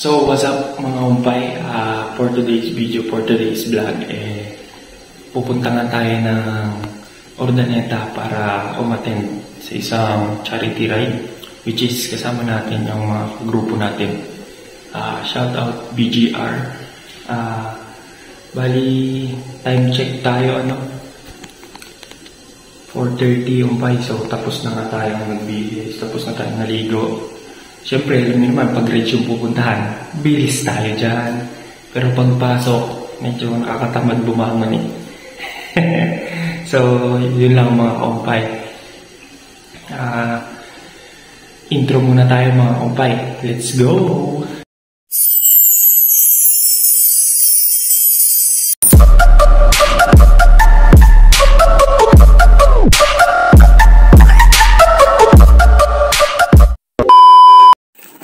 So, what's up mga umpay? For today's video, for today's vlog, pupunta nga tayo ng Urdaneta para umattend sa isang charity ride, which is kasama natin yung mga grupo natin. Shout out BGR. Bali, time check tayo, 4:30 umpay. So, tapos na nga tayong nagbihis, tapos na tayong naligo. Siyempre, alam niyo naman, pag reach yung pupuntahan, bilis tayo dyan. Pero pagpasok, medyo nakakatamad bumangon . So, yun lang mga kaumpay. Intro muna tayo mga kaumpay. Let's go!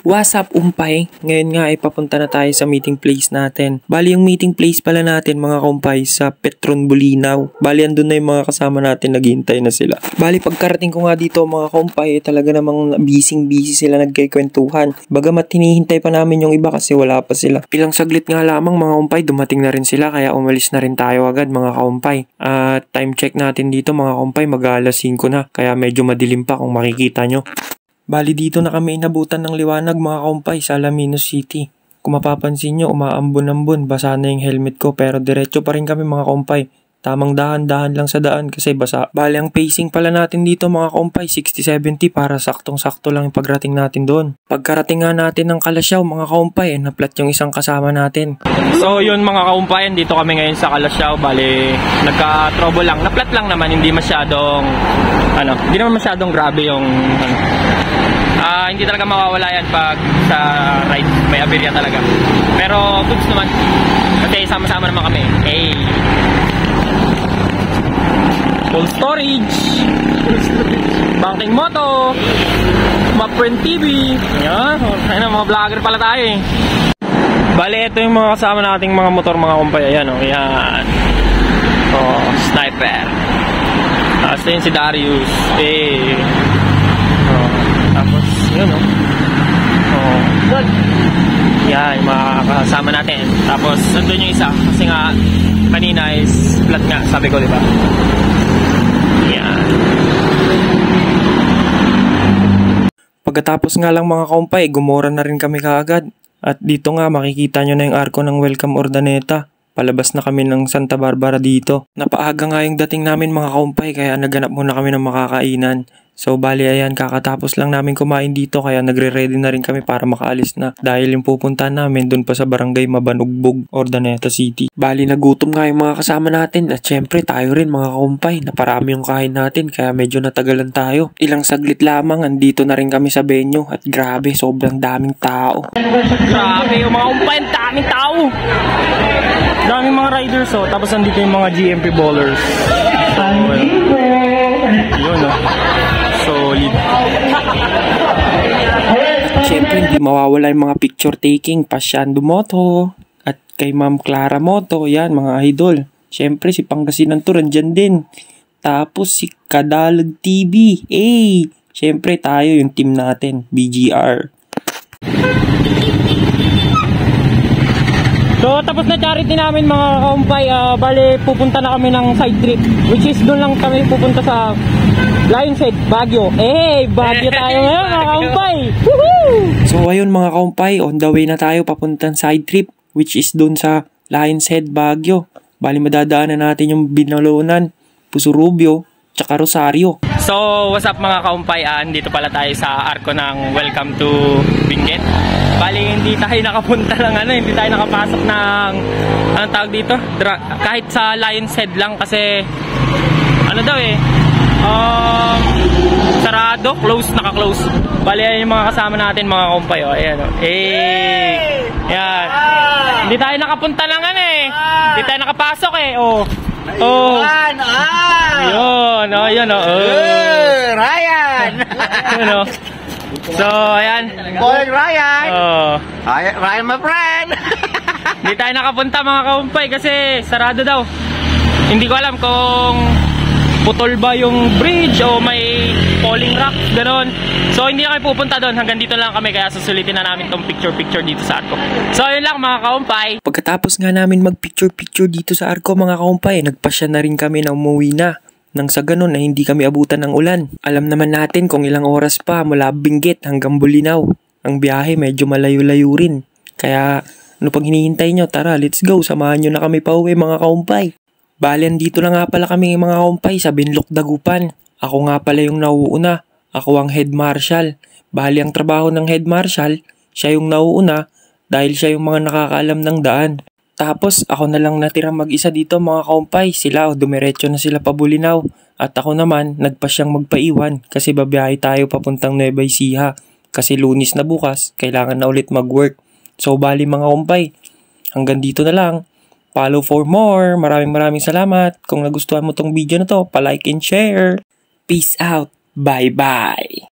What's up umpay? Ngayon nga ay papunta na tayo sa meeting place natin. Bali yung meeting place pala natin mga kumpay sa Petron Bulinaw. Bali andun na yung mga kasama natin, naghihintay na sila. Bali pagkarating ko nga dito mga kumpay, talaga namang busy sila nagkikwentuhan. Bagamat hinihintay pa namin yung iba kasi wala pa sila. Ilang saglit nga lamang mga kumpay, dumating na rin sila kaya umalis na rin tayo agad mga kumpay. At time check natin dito mga kumpay, mag-alas 5 na. Kaya medyo madilim pa kung makikita nyo. Bali dito na kami inabutan ng liwanag mga kaumpay sa Alaminos City. Kung mapapansin nyo, umaambon-ambon, basa na yung helmet ko pero diretso pa rin kami mga kaumpay. Tamang dahan-dahan lang sa daan kasi basa. Bali ang pacing pala natin dito mga kaumpay, 60-70 para saktong-sakto lang yung pagrating natin doon. Pagkarating nga natin ng Kalasyaw mga kaumpay, naplat yung isang kasama natin. So yun mga kaumpay, dito kami ngayon sa Kalasyaw. Bali nagka-trouble lang, naplat lang naman, hindi masyadong hindi naman masyadong grabe yung hindi talaga mawawala yan pag sa ride, may aberya talaga. Pero goods naman, kasi sama-sama naman kami. Hey! Full storage! Banking moto! Maprint TV! Yan, mga vlogger pala tayo eh. Bali, ito yung mga kasama nating mga motor mga kumpay. Ayan o, yan. Sniper. Tapos yun si Darius. Hey! Tapos, yun good. Yan, yung mga kasama natin. Tapos, nandun yung isa. Kasi nga, kanina is flat nga, sabi ko, diba? Yan. Pagkatapos nga lang mga kaumpay, gumora na rin kami kaagad. At dito nga, makikita nyo na yung arko ng Welcome Urdaneta. Palabas na kami ng Santa Barbara dito. Napaaga nga yung dating namin mga kaumpay, kaya naganap muna kami ng makakainan. So bali ayan, kakatapos lang namin kumain dito kaya nagre-ready na rin kami para makaalis na. Dahil yung pupuntahan namin dun pa sa barangay Mabanugbog, Urdaneta City. Bali nagutom nga yung mga kasama natin at syempre tayo rin mga kumpay, naparami yung kain natin kaya medyo natagalan tayo. Ilang saglit lamang, andito na rin kami sa venue at grabe, sobrang daming tao. Grabe yung mga kumpay, daming tao! Daming mga riders tapos andito yung mga GMP bowlers. Yun solid. Siyempre hindi mawawala yung mga picture taking, Pasyando Moto at kay Ma'am Clara Moto, yan mga idol. Siyempre si Pangasinan Tour andyan din. Tapos si Kadalag TV. Siyempre tayo yung team natin, BGR. So tapos na charity namin mga kaumpay, bali pupunta na kami ng side trip, which is doon lang kami pupunta sa Lion's Head, Baguio. Baguio tayo ngayon mga kaumpay! Woohoo! So ayun mga kaumpay, on the way na tayo papuntang side trip, which is doon sa Lion's Head, Baguio. Bali madadaanan natin yung Binalonan, Pusurubio, tsaka Rosario. So what's up mga kaumpay, dito pala tayo sa arko ng Welcome to Benguet. Bali hindi tayo nakapunta lang hindi tayo nakapasok ng anong tawag dito? Kahit sa Lion's Head lang kasi sarado, close, naka-close. Bali yan yung mga kasama natin mga kumpay. Ayan yan. Hindi tayo nakapunta ng hindi tayo nakapasok Yun Ryan! So, ayan. Boy, Ryan! Ryan, my friend! Hindi tayo nakapunta mga kaumpay kasi sarado daw. Hindi ko alam kung putol ba yung bridge o may falling rock, ganon. So hindi na kami pupunta doon, hanggang dito lang kami, kaya susulitin na namin tong picture-picture dito sa Arco. So yun lang mga kaumpay. Pagkatapos nga namin mag-picture-picture dito sa Arco mga kaumpay, nagpasya na rin kami na umuwi na. Nang sa ganun na hindi kami abutan ng ulan. Alam naman natin kung ilang oras pa mula Benguet hanggang Bulinaw. Ang biyahe medyo malayo-layo rin. Kaya ano pang hinihintay nyo? Tara, let's go. Samahan nyo na kami pa uwi mga kaumpay. Balen, dito na nga pala kami mga kaumpay sa Binlok, Dagupan. Ako nga pala yung nauuna. Ako ang head marshal. Bali ang trabaho ng head marshal, siya yung nauuna dahil siya yung mga nakakaalam ng daan. Tapos ako na lang natira mag-isa dito mga kaumpay. Sila dumiretso na sila pa Bulinaw. At ako naman nagpa siyang magpaiwan kasi babiyahe tayo papuntang Nueva Ecija. Kasi Lunes na bukas, kailangan na ulit mag-work. So bali mga kaumpay, hanggang dito na lang. Follow for more. Maraming salamat. Kung nagustuhan mo tong video na to, pa-like and share. Peace out. Bye-bye.